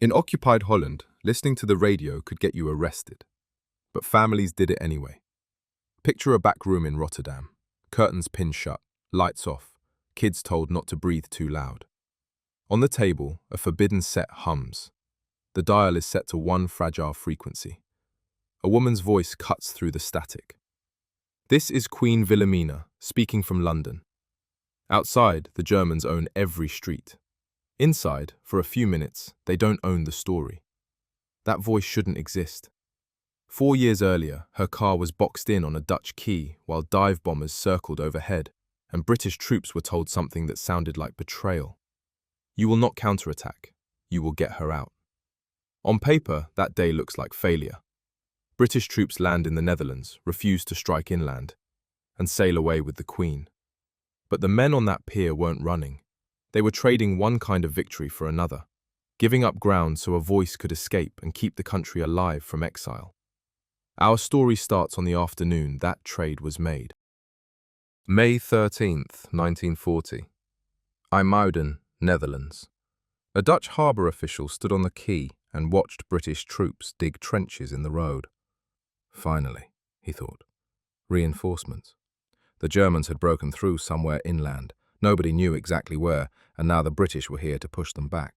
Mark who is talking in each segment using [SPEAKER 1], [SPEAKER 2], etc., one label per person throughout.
[SPEAKER 1] In occupied Holland, listening to the radio could get you arrested. But families did it anyway. Picture a back room in Rotterdam. Curtains pinned shut, lights off, kids told not to breathe too loud. On the table, a forbidden set hums. The dial is set to one fragile frequency. A woman's voice cuts through the static. This is Queen Wilhelmina, speaking from London. Outside, the Germans own every street. Inside, for a few minutes, they don't own the story. That voice shouldn't exist. 4 years earlier, her car was boxed in on a Dutch quay while dive bombers circled overhead, and British troops were told something that sounded like betrayal. You will not counterattack. You will get her out. On paper, that day looks like failure. British troops land in the Netherlands, refuse to strike inland, and sail away with the Queen. But the men on that pier weren't running. They were trading one kind of victory for another, giving up ground so a voice could escape and keep the country alive from exile. Our story starts on the afternoon that trade was made. May 13th, 1940. IJmuiden, Netherlands. A Dutch harbour official stood on the quay and watched British troops dig trenches in the road. Finally, he thought. Reinforcements. The Germans had broken through somewhere inland. Nobody knew exactly where, and now the British were here to push them back.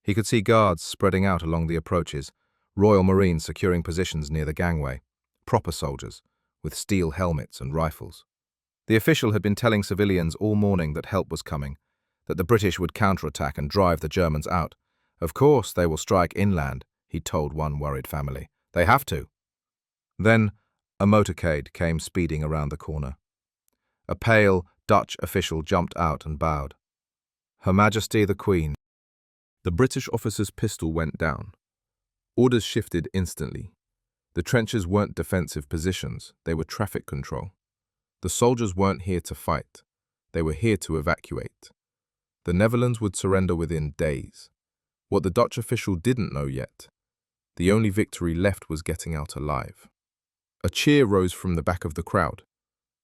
[SPEAKER 1] He could see guards spreading out along the approaches, Royal Marines securing positions near the gangway, proper soldiers, with steel helmets and rifles. The official had been telling civilians all morning that help was coming, that the British would counterattack and drive the Germans out. Of course they will strike inland, he told one worried family. They have to. Then a motorcade came speeding around the corner. A pale Dutch official jumped out and bowed. Her Majesty the Queen. The British officer's pistol went down. Orders shifted instantly. The trenches weren't defensive positions, they were traffic control. The soldiers weren't here to fight, they were here to evacuate. The Netherlands would surrender within days. What the Dutch official didn't know yet, the only victory left was getting out alive. A cheer rose from the back of the crowd.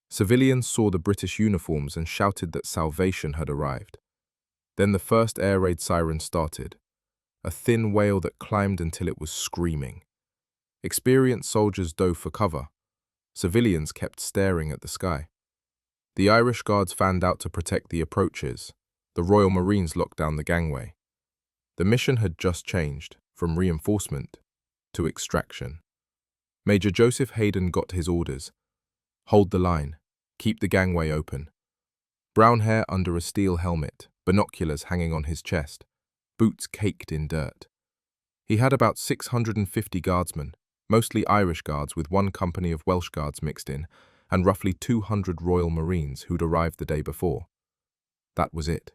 [SPEAKER 1] Civilians saw the British uniforms and shouted that salvation had arrived. Then the first air raid siren started, a thin wail that climbed until it was screaming. Experienced soldiers dove for cover. Civilians kept staring at the sky. The Irish Guards fanned out to protect the approaches. The Royal Marines locked down the gangway. The mission had just changed from reinforcement to extraction. Major Joseph Haydon got his orders. Hold the line. Keep the gangway open. Brown hair under a steel helmet, binoculars hanging on his chest, boots caked in dirt. He had about 650 guardsmen, mostly Irish guards with one company of Welsh guards mixed in, and roughly 200 Royal Marines who'd arrived the day before. That was it.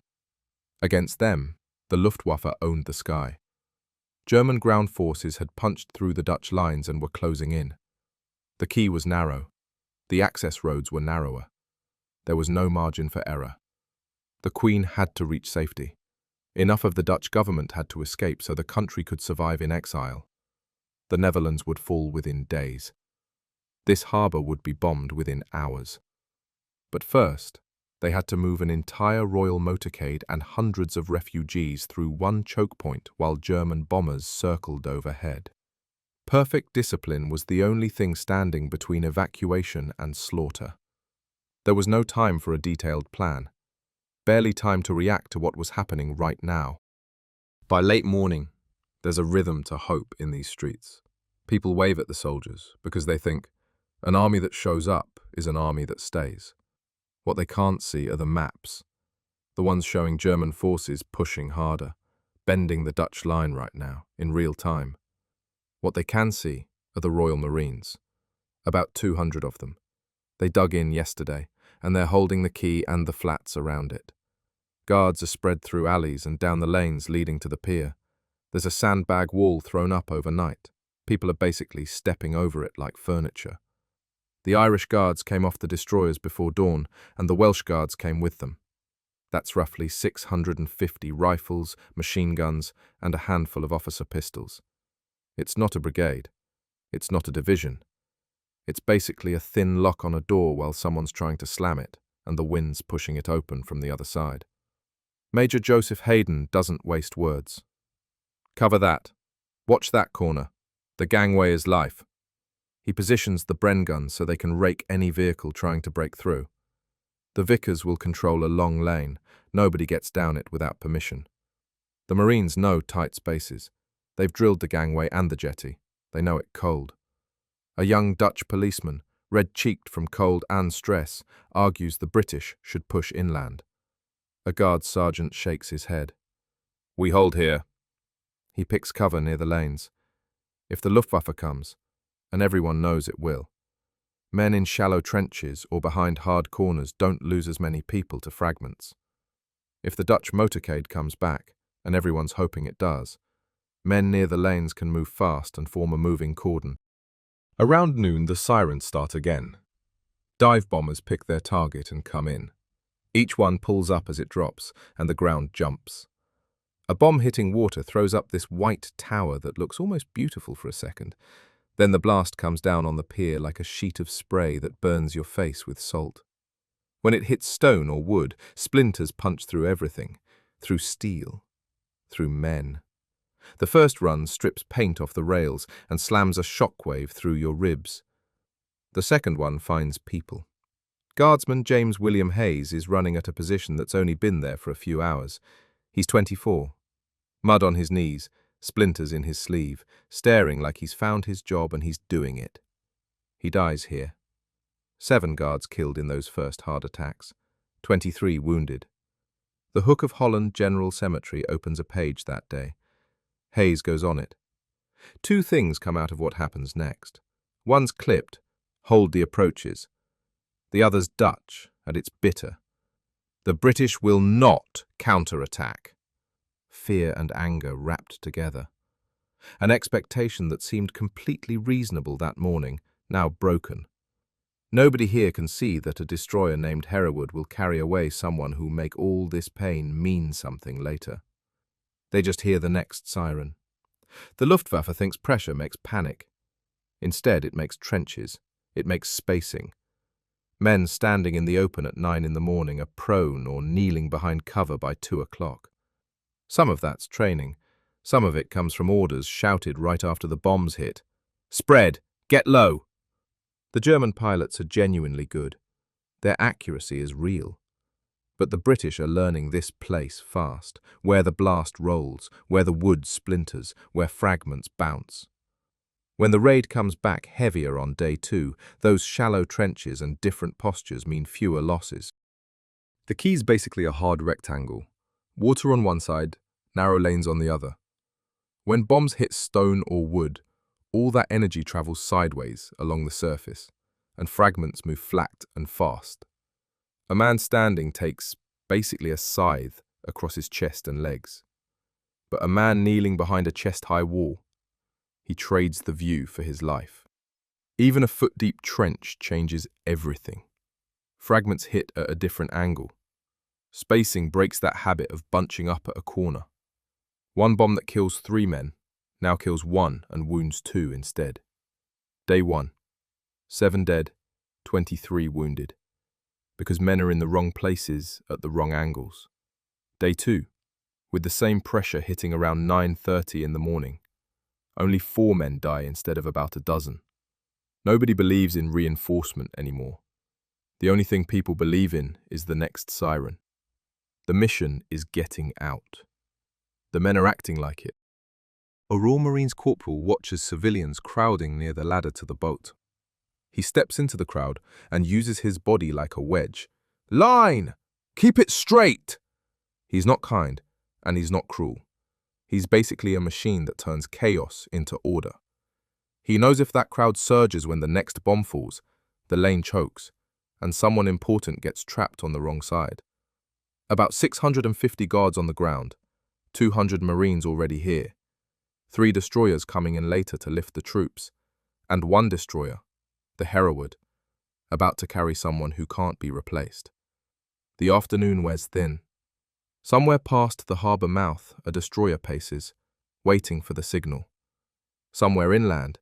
[SPEAKER 1] Against them, the Luftwaffe owned the sky. German ground forces had punched through the Dutch lines and were closing in. The quay was narrow. The access roads were narrower. There was no margin for error. The Queen had to reach safety. Enough of the Dutch government had to escape so the country could survive in exile. The Netherlands would fall within days. This harbour would be bombed within hours. But first, they had to move an entire royal motorcade and hundreds of refugees through one choke point while German bombers circled overhead. Perfect discipline was the only thing standing between evacuation and slaughter. There was no time for a detailed plan. Barely time to react to what was happening right now. By late morning, there's a rhythm to hope in these streets. People wave at the soldiers because they think an army that shows up is an army that stays. What they can't see are the maps, the ones showing German forces pushing harder, bending the Dutch line right now, in real time. What they can see are the Royal Marines, about 200 of them. They dug in yesterday, and they're holding the quay and the flats around it. Guards are spread through alleys and down the lanes leading to the pier. There's a sandbag wall thrown up overnight. People are basically stepping over it like furniture. The Irish Guards came off the destroyers before dawn, and the Welsh Guards came with them. That's roughly 650 rifles, machine guns, and a handful of officer pistols. It's not a brigade. It's not a division. It's basically a thin lock on a door while someone's trying to slam it, and the wind's pushing it open from the other side. Major Joseph Haydon doesn't waste words. Cover that. Watch that corner. The gangway is life. He positions the Bren guns so they can rake any vehicle trying to break through. The Vickers will control a long lane. Nobody gets down it without permission. The Marines know tight spaces. They've drilled the gangway and the jetty. They know it cold. A young Dutch policeman, red-cheeked from cold and stress, argues the British should push inland. A guard sergeant shakes his head. We hold here. He picks cover near the lanes. If the Luftwaffe comes, and everyone knows it will, men in shallow trenches or behind hard corners don't lose as many people to fragments. If the Dutch motorcade comes back, and everyone's hoping it does, men near the lanes can move fast and form a moving cordon. Around noon, the sirens start again. Dive bombers pick their target and come in. Each one pulls up as it drops, and the ground jumps. A bomb hitting water throws up this white tower that looks almost beautiful for a second. Then the blast comes down on the pier like a sheet of spray that burns your face with salt. When it hits stone or wood, splinters punch through everything, through steel, through men. The first run strips paint off the rails and slams a shockwave through your ribs. The second one finds people. Guardsman James William Hayes is running at a position that's only been there for a few hours. He's 24. Mud on his knees, splinters in his sleeve, staring like he's found his job and he's doing it. He dies here. 7 guards killed in those first hard attacks, 23 wounded. The Hook of Holland General Cemetery opens a page that day. Hayes goes on it. 2 things come out of what happens next. One's clipped, hold the approaches. The other's Dutch, and it's bitter. The British will not counterattack. Fear and anger wrapped together. An expectation that seemed completely reasonable that morning, now broken. Nobody here can see that a destroyer named Hereward will carry away someone who'll make all this pain mean something later. They just hear the next siren. The Luftwaffe thinks pressure makes panic. Instead, it makes trenches. It makes spacing. Men standing in the open at 9 in the morning are prone or kneeling behind cover by 2 o'clock. Some of that's training. Some of it comes from orders shouted right after the bombs hit. Spread! Get low! The German pilots are genuinely good. Their accuracy is real. But the British are learning this place fast, where the blast rolls, where the wood splinters, where fragments bounce. When the raid comes back heavier on day 2, those shallow trenches and different postures mean fewer losses. The quay's basically a hard rectangle. Water on one side, narrow lanes on the other. When bombs hit stone or wood, all that energy travels sideways along the surface, and fragments move flat and fast. A man standing takes basically a scythe across his chest and legs. But a man kneeling behind a chest-high wall, he trades the view for his life. Even a foot-deep trench changes everything. Fragments hit at a different angle. Spacing breaks that habit of bunching up at a corner. One bomb that kills 3 men now kills 1 and wounds 2 instead. Day 1. 7 dead, 23 wounded. Because men are in the wrong places at the wrong angles. Day 2. With the same pressure hitting around 9:30 in the morning. Only 4 men die instead of about a dozen. Nobody believes in reinforcement anymore. The only thing people believe in is the next siren. The mission is getting out. The men are acting like it. A Royal Marines corporal watches civilians crowding near the ladder to the boat. He steps into the crowd and uses his body like a wedge. Line! Keep it straight! He's not kind, and he's not cruel. He's basically a machine that turns chaos into order. He knows if that crowd surges when the next bomb falls, the lane chokes, and someone important gets trapped on the wrong side. About 650 guards on the ground, 200 Marines already here, 3 destroyers coming in later to lift the troops, and 1 destroyer, the Hereward, about to carry someone who can't be replaced. The afternoon wears thin. Somewhere past the harbour mouth, a destroyer paces, waiting for the signal. Somewhere inland,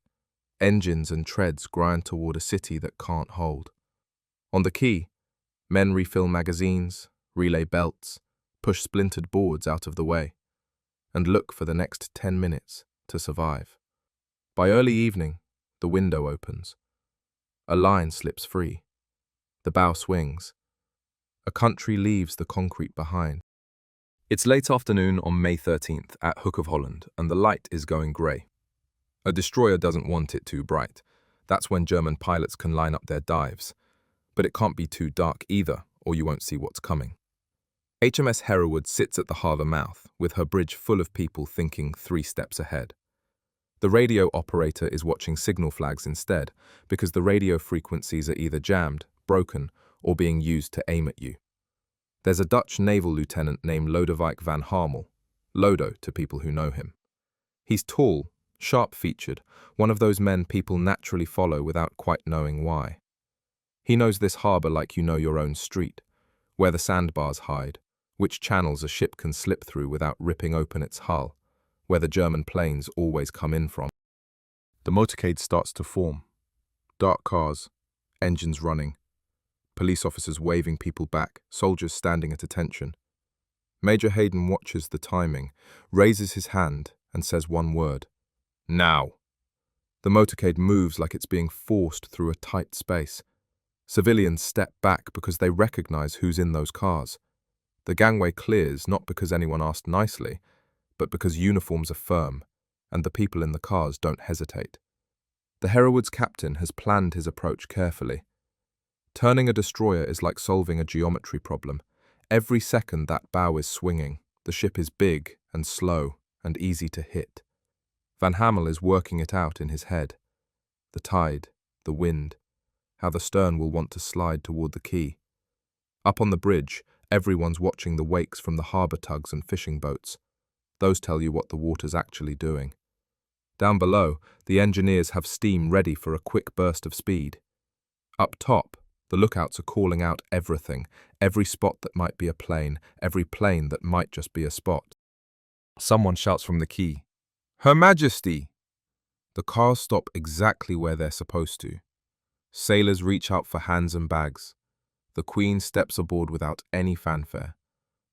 [SPEAKER 1] engines and treads grind toward a city that can't hold. On the quay, men refill magazines, relay belts, push splintered boards out of the way. and look for the next 10 minutes to survive. By early evening, the window opens. A line slips free. The bow swings. A country leaves the concrete behind. It's late afternoon on May 13th at Hook of Holland, and the light is going grey. A destroyer doesn't want it too bright. That's when German pilots can line up their dives. But it can't be too dark either, or you won't see what's coming. HMS Hereward sits at the harbour mouth, with her bridge full of people thinking 3 steps ahead. The radio operator is watching signal flags instead, because the radio frequencies are either jammed, broken, or being used to aim at you. There's a Dutch naval lieutenant named Lodewijk van Hamel, Lodo to people who know him. He's tall, sharp-featured, one of those men people naturally follow without quite knowing why. He knows this harbour like you know your own street, where the sandbars hide, which channels a ship can slip through without ripping open its hull, where the German planes always come in from. The motorcade starts to form. Dark cars, engines running, police officers waving people back, soldiers standing at attention. Major Haydon watches the timing, raises his hand, and says one word. Now. The motorcade moves like it's being forced through a tight space. Civilians step back because they recognize who's in those cars. The gangway clears not because anyone asked nicely, but because uniforms are firm, and the people in the cars don't hesitate. The Hereward's captain has planned his approach carefully. Turning a destroyer is like solving a geometry problem. Every second that bow is swinging, the ship is big and slow and easy to hit. Van Hamel is working it out in his head. The tide, the wind, how the stern will want to slide toward the quay. Up on the bridge, everyone's watching the wakes from the harbour tugs and fishing boats. Those tell you what the water's actually doing. Down below, the engineers have steam ready for a quick burst of speed. Up top, the lookouts are calling out everything, every spot that might be a plane, every plane that might just be a spot. Someone shouts from the quay, "Her Majesty!" The cars stop exactly where they're supposed to. Sailors reach out for hands and bags. The Queen steps aboard without any fanfare,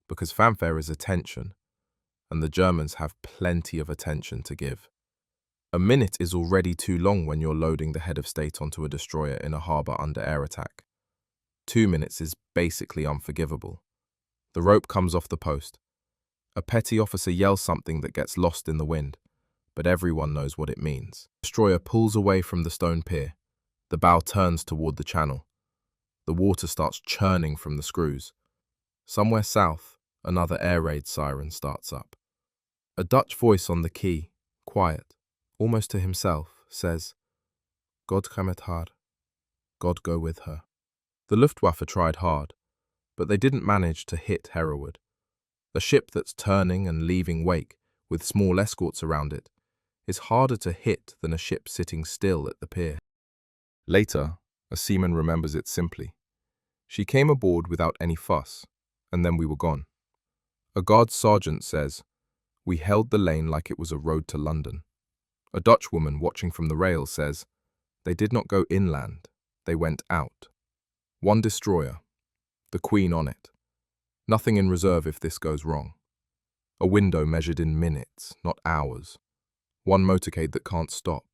[SPEAKER 1] because fanfare is attention, and the Germans have plenty of attention to give. A minute is already too long when you're loading the head of state onto a destroyer in a harbour under air attack. 2 minutes is basically unforgivable. The rope comes off the post. A petty officer yells something that gets lost in the wind, but everyone knows what it means. The destroyer pulls away from the stone pier. The bow turns toward the channel. The water starts churning from the screws. Somewhere south, another air raid siren starts up. A Dutch voice on the quay, quiet, almost to himself, says, "God ga met haar. God go with her." The Luftwaffe tried hard, but they didn't manage to hit Hereward. A ship that's turning and leaving wake, with small escorts around it, is harder to hit than a ship sitting still at the pier. Later, a seaman remembers it simply. She came aboard without any fuss, and then we were gone. A guard sergeant says, "We held the lane like it was a road to London." A Dutch woman watching from the rail says, "They did not go inland, they went out." One destroyer, the Queen on it. Nothing in reserve if this goes wrong. A window measured in minutes, not hours. One motorcade that can't stop.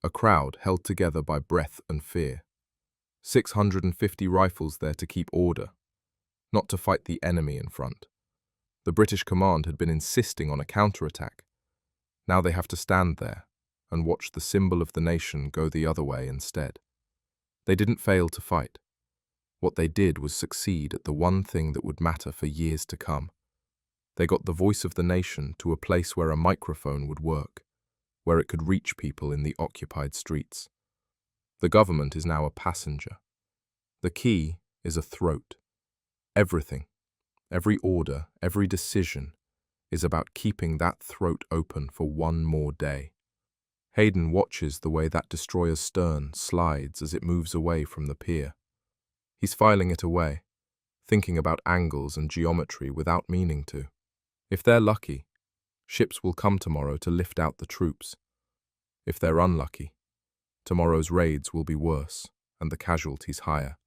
[SPEAKER 1] A crowd held together by breath and fear. 650 rifles there to keep order, not to fight the enemy in front. The British command had been insisting on a counterattack. Now they have to stand there and watch the symbol of the nation go the other way instead. They didn't fail to fight. What they did was succeed at the one thing that would matter for years to come. They got the voice of the nation to a place where a microphone would work, where it could reach people in the occupied streets. The government is now a passenger. The quay is a throat. Everything, every order, every decision is about keeping that throat open for one more day. Haydon watches the way that destroyer's stern slides as it moves away from the pier. He's filing it away, thinking about angles and geometry without meaning to. If they're lucky, ships will come tomorrow to lift out the troops. If they're unlucky, tomorrow's raids will be worse and the casualties higher.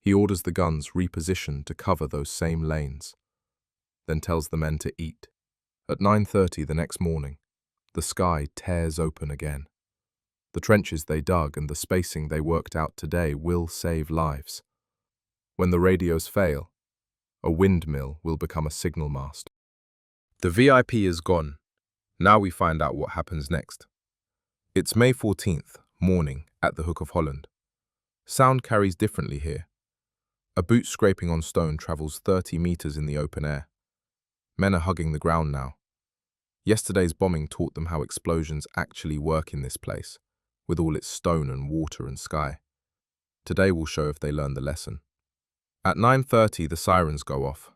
[SPEAKER 1] He orders the guns repositioned to cover those same lanes, then tells the men to eat At 9:30 the next morning, the sky tears open again. The trenches they dug and the spacing they worked out today will save lives. When the radios fail, a windmill will become a signal mast. The VIP is gone. Now we find out what happens next. It's May 14th, morning, at the Hook of Holland. Sound carries differently here. A boot scraping on stone travels 30 meters in the open air. Men are hugging the ground now. Yesterday's bombing taught them how explosions actually work in this place, with all its stone and water and sky. Today will show if they learn the lesson. At 9:30 the sirens go off.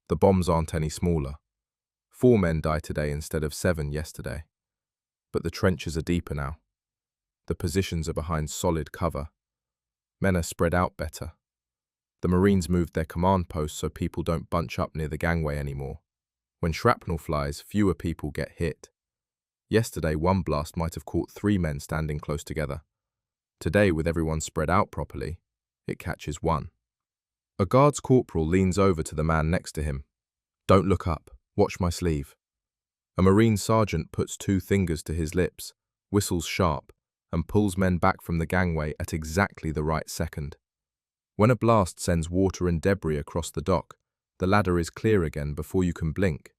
[SPEAKER 1] The bombs aren't any smaller. 4 men die today instead of 7 yesterday. But the trenches are deeper now. The positions are behind solid cover. Men are spread out better. The Marines moved their command posts so people don't bunch up near the gangway anymore. When shrapnel flies, fewer people get hit. Yesterday, one blast might have caught 3 men standing close together. Today, with everyone spread out properly, it catches 1. A guards corporal leans over to the man next to him. "Don't look up. Watch my sleeve." A Marine sergeant puts 2 fingers to his lips, whistles sharp, and pulls men back from the gangway at exactly the right second. When a blast sends water and debris across the dock, the ladder is clear again before you can blink.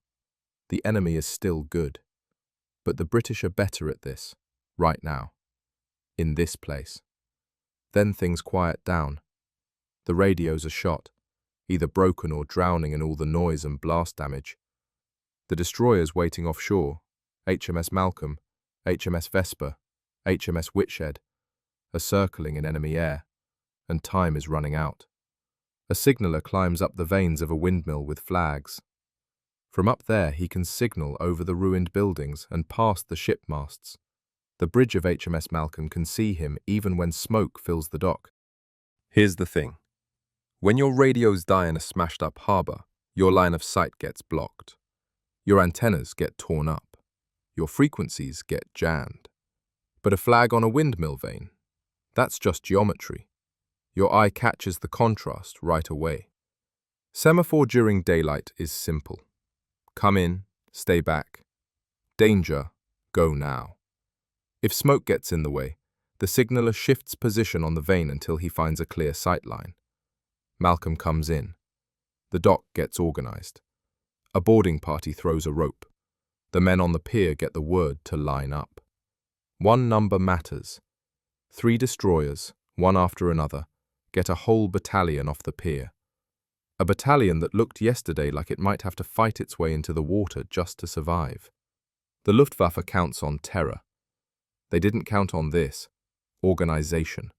[SPEAKER 1] The enemy is still good. But the British are better at this, right now. In this place. Then things quiet down. The radios are shot, either broken or drowning in all the noise and blast damage. The destroyers waiting offshore, HMS Malcolm, HMS Vesper, HMS Whitshed, are circling in enemy air, and time is running out. A signaller climbs up the vanes of a windmill with flags. From up there he can signal over the ruined buildings and past the ship masts. The bridge of HMS Malcolm can see him even when smoke fills the dock. Here's the thing. When your radios die in a smashed-up harbour, your line of sight gets blocked. Your antennas get torn up. Your frequencies get jammed. But a flag on a windmill vane? That's just geometry. Your eye catches the contrast right away. Semaphore during daylight is simple. Come in, stay back. Danger, go now. If smoke gets in the way, the signaller shifts position on the vane until he finds a clear sight line. Malcolm comes in. The dock gets organized. A boarding party throws a rope. The men on the pier get the word to line up. 1 number matters. 3 destroyers, one after another, get a whole battalion off the pier. A battalion that looked yesterday like it might have to fight its way into the water just to survive. The Luftwaffe counts on terror. They didn't count on this. Organization.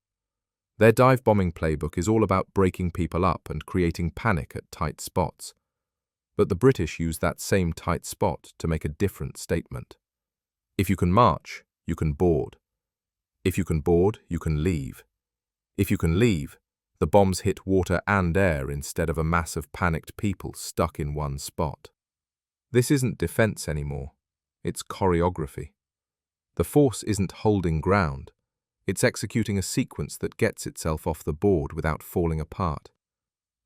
[SPEAKER 1] Their dive-bombing playbook is all about breaking people up and creating panic at tight spots. But the British use that same tight spot to make a different statement. If you can march, you can board. If you can board, you can leave. If you can leave, the bombs hit water and air instead of a mass of panicked people stuck in one spot. This isn't defense anymore. It's choreography. The force isn't holding ground. It's executing a sequence that gets itself off the board without falling apart.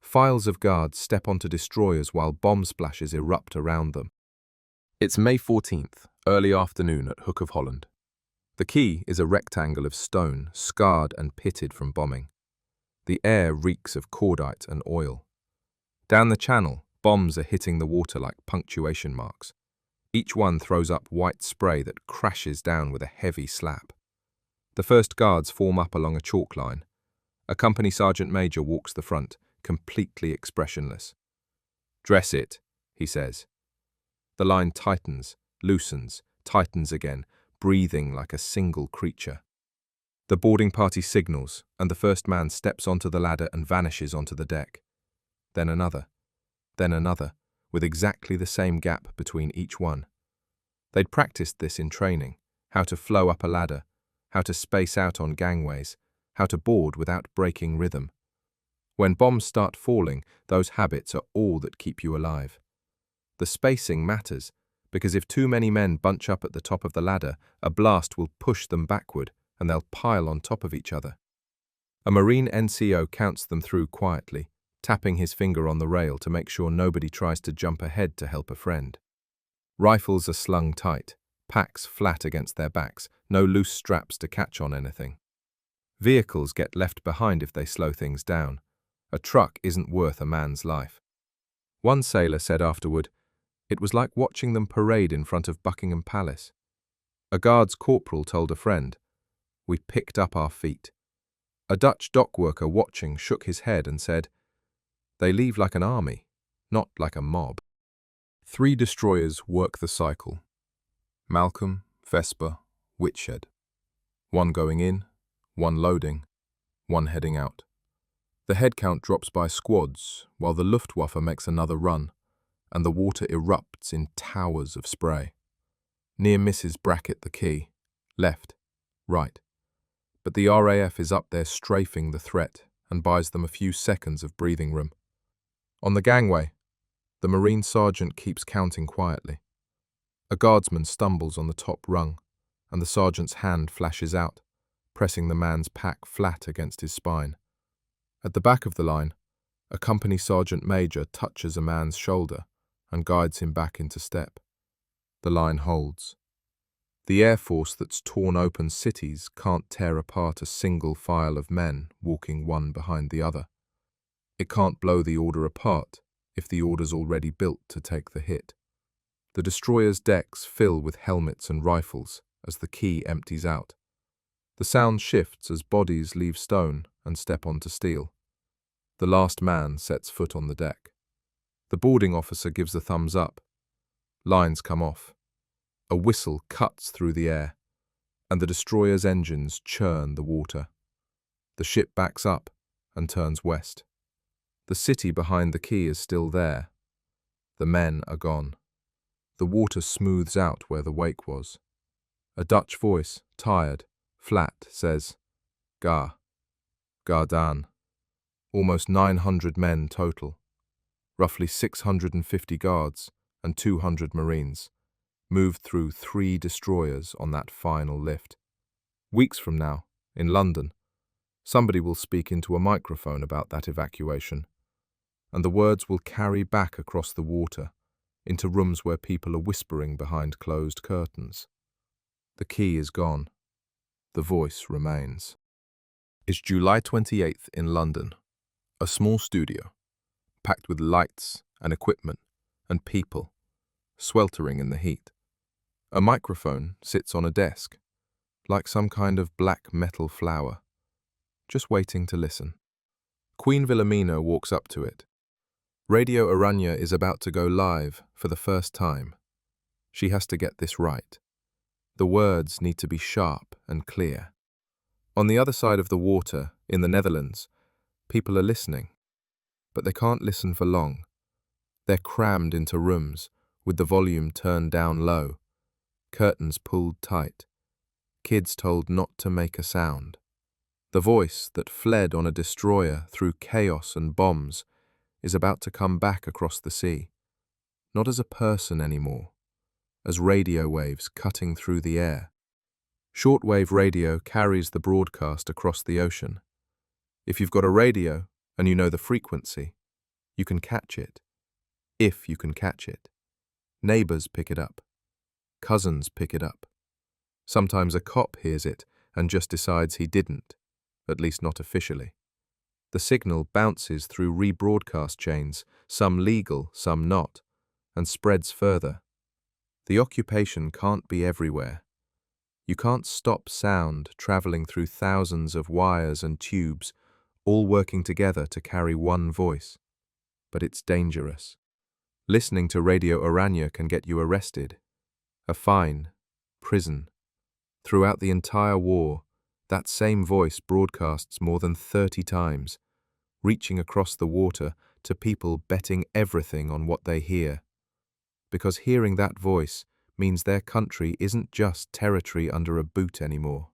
[SPEAKER 1] Files of guards step onto destroyers while bomb splashes erupt around them. It's May 14th, early afternoon at Hook of Holland. The quay is a rectangle of stone, scarred and pitted from bombing. The air reeks of cordite and oil. Down the channel, bombs are hitting the water like punctuation marks. Each one throws up white spray that crashes down with a heavy slap. The first guards form up along a chalk line. A company sergeant major walks the front, completely expressionless. "Dress it," he says. The line tightens, loosens, tightens again, breathing like a single creature. The boarding party signals, and the first man steps onto the ladder and vanishes onto the deck. Then another, with exactly the same gap between each one. They'd practiced this in training, how to flow up a ladder, how to space out on gangways, how to board without breaking rhythm. When bombs start falling, those habits are all that keep you alive. The spacing matters, because if too many men bunch up at the top of the ladder, a blast will push them backward, and they'll pile on top of each other. A Marine NCO counts them through quietly, tapping his finger on the rail to make sure nobody tries to jump ahead to help a friend. Rifles are slung tight, packs flat against their backs, no loose straps to catch on anything. Vehicles get left behind if they slow things down. A truck isn't worth a man's life. One sailor said afterward, "It was like watching them parade in front of Buckingham Palace." A guards corporal told a friend, "We picked up our feet." A Dutch dockworker watching shook his head and said, "They leave like an army, not like a mob." 3 destroyers work the cycle. Malcolm, Vesper, Whitshed. One going in, one loading, one heading out. The head count drops by squads, while the Luftwaffe makes another run, and the water erupts in towers of spray. Near misses bracket the quay, left, right. But the RAF is up there strafing the threat and buys them a few seconds of breathing room. On the gangway, the Marine sergeant keeps counting quietly. A guardsman stumbles on the top rung, and the sergeant's hand flashes out, pressing the man's pack flat against his spine. At the back of the line, a company sergeant major touches a man's shoulder and guides him back into step. The line holds. The Air Force that's torn open cities can't tear apart a single file of men walking one behind the other. It can't blow the order apart if the order's already built to take the hit. The destroyer's decks fill with helmets and rifles as the quay empties out. The sound shifts as bodies leave stone and step onto steel. The last man sets foot on the deck. The boarding officer gives a thumbs up. Lines come off. A whistle cuts through the air, and the destroyer's engines churn the water. The ship backs up and turns west. The city behind the quay is still there. The men are gone. The water smooths out where the wake was. A Dutch voice, tired, flat, says, "Gar. Gardan." Almost 900 men total. Roughly 650 guards and 200 Marines moved through 3 destroyers on that final lift. Weeks from now, in London, somebody will speak into a microphone about that evacuation, and the words will carry back across the water into rooms where people are whispering behind closed curtains. The quay is gone. The voice remains. It's July 28th in London, a small studio, packed with lights and equipment and people, sweltering in the heat. A microphone sits on a desk, like some kind of black metal flower, just waiting to listen. Queen Wilhelmina walks up to it. Radio Oranje is about to go live for the first time. She has to get this right. The words need to be sharp and clear. On the other side of the water, in the Netherlands, people are listening, but they can't listen for long. They're crammed into rooms, with the volume turned down low, curtains pulled tight, kids told not to make a sound. The voice that fled on a destroyer through chaos and bombs is about to come back across the sea, not as a person anymore, as radio waves cutting through the air. Shortwave radio carries the broadcast across the ocean. If you've got a radio and you know the frequency, you can catch it. If you can catch it. Neighbors pick it up. Cousins pick it up. Sometimes a cop hears it and just decides he didn't, at least not officially. The signal bounces through rebroadcast chains, some legal, some not, and spreads further. The occupation can't be everywhere. You can't stop sound traveling through thousands of wires and tubes, all working together to carry one voice. But it's dangerous. Listening to Radio Oranje can get you arrested. A fine, prison. Throughout the entire war, that same voice broadcasts more than 30 times, reaching across the water to people betting everything on what they hear. Because hearing that voice means their country isn't just territory under a boot anymore.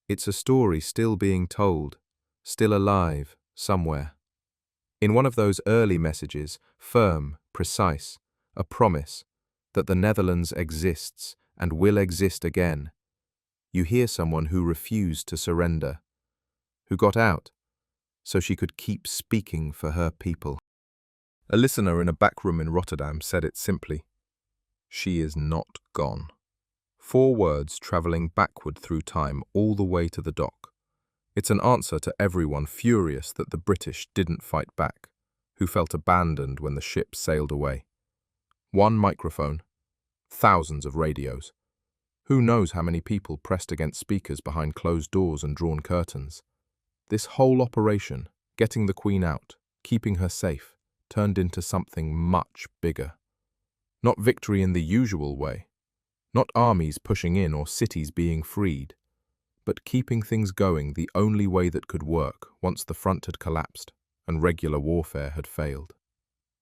[SPEAKER 1] It's a story still being told, still alive, somewhere. In one of those early messages, firm, precise, a promise that the Netherlands exists and will exist again, you hear someone who refused to surrender, who got out so she could keep speaking for her people. A listener in a back room in Rotterdam said it simply, She is not gone. 4 words travelling backward through time all the way to the dock. It's an answer to everyone furious that the British didn't fight back, who felt abandoned when the ship sailed away. 1 microphone, thousands of radios. Who knows how many people pressed against speakers behind closed doors and drawn curtains. This whole operation, getting the Queen out, keeping her safe, turned into something much bigger. Not victory in the usual way, not armies pushing in or cities being freed, but keeping things going the only way that could work once the front had collapsed and regular warfare had failed.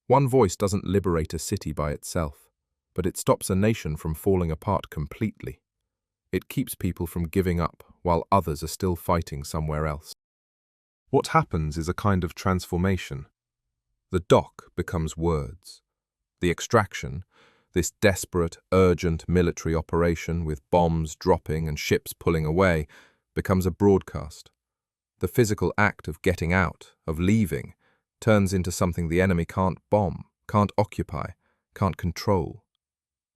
[SPEAKER 1] One voice doesn't liberate a city by itself, but it stops a nation from falling apart completely. It keeps people from giving up while others are still fighting somewhere else. What happens is a kind of transformation. The dock becomes words. The extraction, this desperate, urgent military operation with bombs dropping and ships pulling away, becomes a broadcast. The physical act of getting out, of leaving, turns into something the enemy can't bomb, can't occupy, can't control.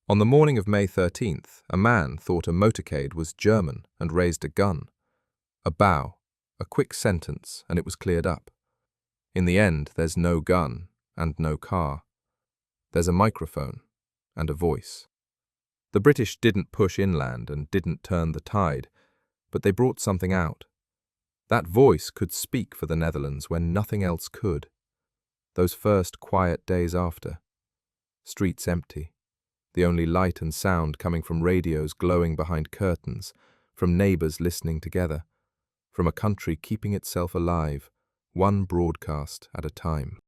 [SPEAKER 1] On the morning of May 13th, a man thought a motorcade was German and raised a gun. A bow, a quick sentence, and it was cleared up. In the end, there's no gun and no car. There's a microphone and a voice. The British didn't push inland and didn't turn the tide, but they brought something out. That voice could speak for the Netherlands when nothing else could. Those first quiet days after. Streets empty. The only light and sound coming from radios glowing behind curtains, from neighbours listening together, from a country keeping itself alive, one broadcast at a time.